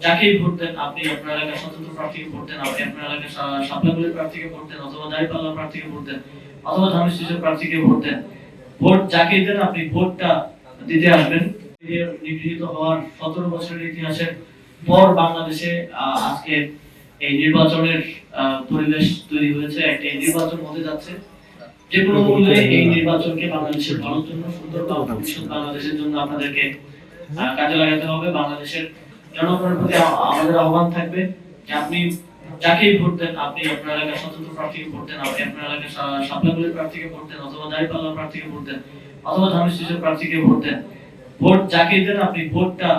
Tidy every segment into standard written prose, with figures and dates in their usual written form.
যাকেই ভোট দেন, আপনি আপনার এলাকার স্বতন্ত্র প্রার্থীকে ভোট দেন, আপনি আপনার এলাকার সাপ্লাইগুলির প্রার্থীকে ভোট দেন, অথবা দাঁড়িপাল্লার প্রার্থীকে ভোট দেন, অথবা ধানের প্রার্থীকে ভোট দেন। ভোট যাকেই দেন আপনি ভোটটা দিতে আসবেন। নিগৃহীত হওয়ার 17 বছরের ইতিহাসের পর বাংলাদেশে আজকে এই নির্বাচনের পরিবেশ তৈরি হয়েছে। একটা নির্বাচন হতে যাচ্ছে, যে কোনো মূল্যে এই নির্বাচনকে বাংলাদেশের ভালোর জন্য, সুন্দর ভবিষ্যৎ বাংলাদেশের জন্য আপনাদেরকে কাজে লাগাতে হবে। বাংলাদেশের জনগণের প্রতি আমাদের আহ্বান থাকবে যে আপনি যাকেই ভোট দেন, আপনি আপনার এলাকার স্বতন্ত্র প্রার্থীকে ভোট দেন, আপনি আপনার এলাকার সাপ্লাইগুলির প্রার্থীকে ভোট দেন, অথবা দাঁড়িপাল্লার প্রার্থীকে ভোট দেন, অথবা ধানের প্রার্থীকে ভোট দেন। ভোট যাকেই দেন আপনি ভোটটা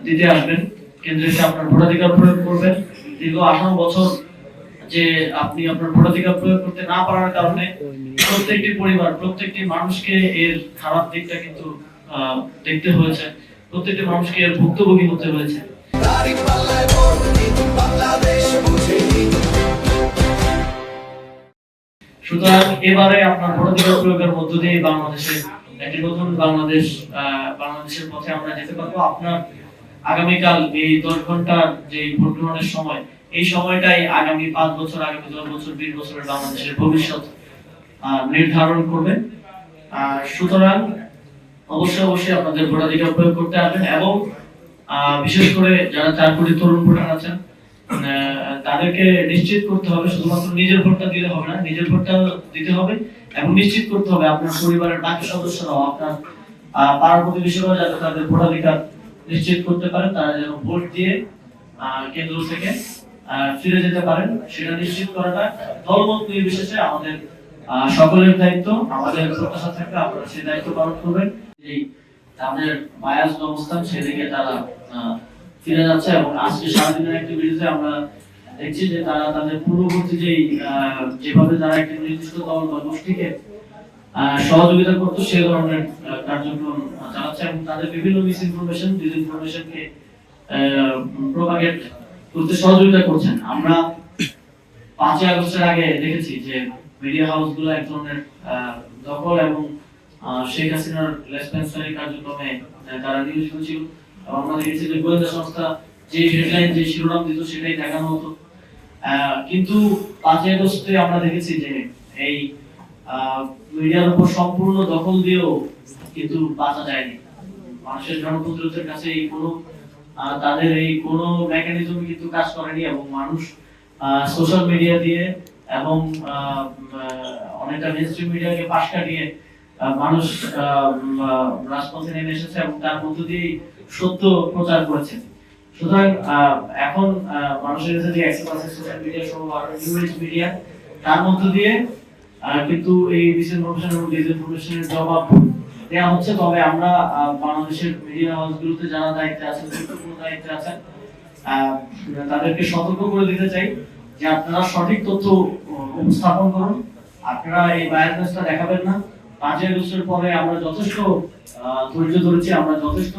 দিতে আসবেন, কেন্দ্রে এসে আপনার ভোটাধিকার প্রয়োগ করবেন। দীর্ঘ 18 বছর যে আপনি আপনার ভোটাধিকার প্রয়োগ করতে না পারার কারণে প্রত্যেকটি পরিবার, প্রত্যেকটি মানুষকে এর খারাপ দিকটা কিন্তু দেখতে হয়েছে, প্রত্যেকটি মানুষকে এর ভুক্তভোগী হতে হয়েছে। সুতরাং এবারে আপনার ভোটাধিকার প্রয়োগের মধ্য দিয়ে বাংলাদেশে একটি নতুন বাংলাদেশের পথে আমরা যেতে পারবো। আপনার আগামীকাল এই 10 ঘন্টার যে ভোট গ্রহণের সময়, এই সময়টাই আগামী 5 বছর, আগামী 10 বছর, 20 বছরের বাংলাদেশের ভবিষ্যৎ নির্ধারণ করবে। সুতরাং অবশ্যই আপনাদের ভোটাধিকার প্রয়োগ করতে আসবেন, এবং বিশেষ করে যারা 4 কোটি তরুণ ভোটার আছেন তাদেরকে নিশ্চিত করতে হবে শুধুমাত্র নিজের ভোটটা দিলে হবে না, নিজের ভোটটা দিতে হবে এবং নিশ্চিত করতে হবে আপনার পরিবারের বাকি সদস্যরাও, আপনার পাড়া প্রতিবেশীরাও যাতে তাদের ভোটাধিকার নিশ্চিত করতে পারেন, তারা যেন ভোট দিয়ে কেন্দ্র থেকে ফিরে যেতে পারেন। সেটা নিশ্চিত করাটা দলমত নির্বিশেষে আমাদের সকলের দায়িত্ব। আমাদের প্রত্যাশা থাকবে আপনারা সেই দায়িত্ব পালন করবেন। তাদের বায়াস অবস্থান সেদিকে তারা ফিরে যাচ্ছে, এবং আজকে সারাদিনের অ্যাক্টিভিটিতে আমরা দেখছি যে তারা তাদের পূর্ববর্তী যেভাবে তারা একটা নির্দিষ্ট দল বা গোষ্ঠীকে সহযোগিতা করতো সেই ধরনের কার্যক্রম চালাচ্ছে, এবং তাদের বিভিন্ন ডিসইনফরমেশনকে প্রপাগেট করতে সহযোগিতা করছেন। আমরা 5 আগস্টের আগে দেখেছি যে মিডিয়া হাউসগুলো এক ধরনের দখল এবং শেখ হাসিনার লেসপেন্সারি কার্যক্রমে তারা নিয়োজিত ছিল। আমরা দেখেছি যে গোয়েন্দা সংস্থা যে হেডলাইন, যে শিরোনাম দিত সেটাই দেখানো হতো। কিন্তু 5 আগস্টে আমরা দেখেছি যে এই মিডিয়ার উপর সম্পূর্ণ দখল দিয়েও কিন্তু বাঁচা যায়নি। মানুষের জনপ্রতিরোধের কাছে তাদের এই কোনো মেকানিজম কিন্তু কাজ করেনি, এবং মানুষ সোশ্যাল মিডিয়া দিয়ে এবং অনেকটা মেইনস্ট্রিম মিডিয়াকে পাশ কাটিয়ে মানুষ রাজপথে নেমে এসেছে, এবং তার মধ্য দিয়ে সত্য প্রচার করেছে। সুতরাং এখন মানুষের কাছে যে অ্যাক্সেস আছে সোশ্যাল মিডিয়া সহ নিউজ মিডিয়া, তার মধ্য দিয়ে কিন্তু এই ডিসইনফরমেশন এবং ডিসইনফরমেশনের জবাব দেওয়া হচ্ছে। তবে আমরা বাংলাদেশের মিডিয়া হাউসগুলোতে যারা দায়িত্বে আছেন, গুরুত্বপূর্ণ দায়িত্বে আছেন, তাদেরকে সতর্ক করে দিতে চাই যে আপনারা সঠিক তথ্য উপস্থাপন করুন, আপনারা এই বায়াসনেসটা দেখাবেন না। 5 আগস্টের পরে আমরা যথেষ্ট ধৈর্য ধরেছি, আমরা যথেষ্ট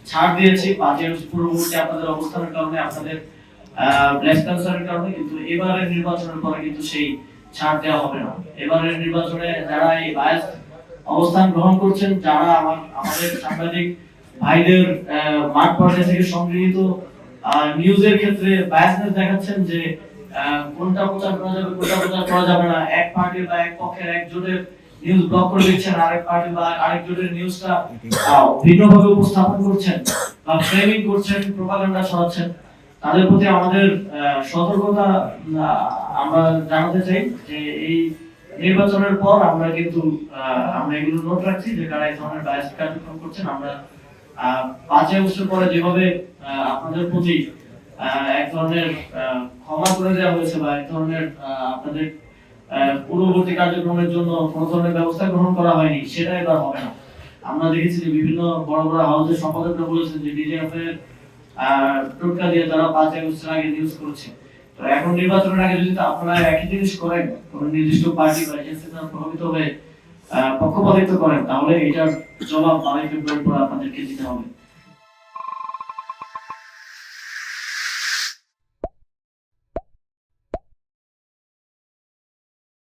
ছাড় দিয়েছি 5 আগস্ট পূর্ববর্তী আপনাদের অবস্থানের কারণে, আপনাদের লেসপেন্সারের কারণে, কিন্তু এবারের নির্বাচনের পরে কিন্তু সেই ছাড় দেওয়া হবে না। এবারের নির্বাচনে যারা এই বায়াস অবস্থান গ্রহণ করছেন, যারা আমাদের সাংবাদিক ভাইদের মাঠ পর্যায়ে থেকে সংগৃহীত নিউজের ক্ষেত্রে বায়াসনেস দেখাচ্ছেন যে কোনটা প্রচার করা যাবে, কোনটা প্রচার করা যাবে না, এক পার্টির বা এক পক্ষের এক জোটের নিউজ ব্লক করে দিচ্ছেন, আরেক পার্টি বা আরেক জোটের নিউজটা ভিন্নভাবে উপস্থাপন করছেন বা ফ্রেমিং করছেন, প্রোপাগান্ডা ছড়াচ্ছেন, তাদের প্রতি আমাদের সতর্কতা আমরা জানাতে চাই যে এই নির্বাচনের পর আমরা কিন্তু আমরা এগুলো নোট রাখছি যে কারা এই ধরনের বায়াস কার্যক্রম করছেন। আমরা 5 আগস্টের পরে যেভাবে আপনাদের প্রতি এক ধরনের ক্ষমা করে দেওয়া হয়েছে বা এক ধরনের আপনাদের পূর্ববর্তী কার্যক্রমের জন্য কোনো ধরনের ব্যবস্থা গ্রহণ করা হয়নি, সেটা এবার হবে না। আমরা দেখেছি যে বিভিন্ন বড় বড় হাউসের সম্পাদকরা বলেছেন যে ডিজিএফ এর টোটকা দিয়ে তারা 5 আগস্টের আগে নিউজ করেছে। তো এখন নির্বাচনের আগে যদি আপনারা একই জিনিস করেন, কোনো নির্দিষ্ট পার্টি বা এজেন্সি দ্বারা প্রভাবিত হয়ে পক্ষপাতিত্ব করেন, তাহলে এটার জবাব 12 ফেব্রুয়ারি পরে আপনাদেরকে দিতে হবে।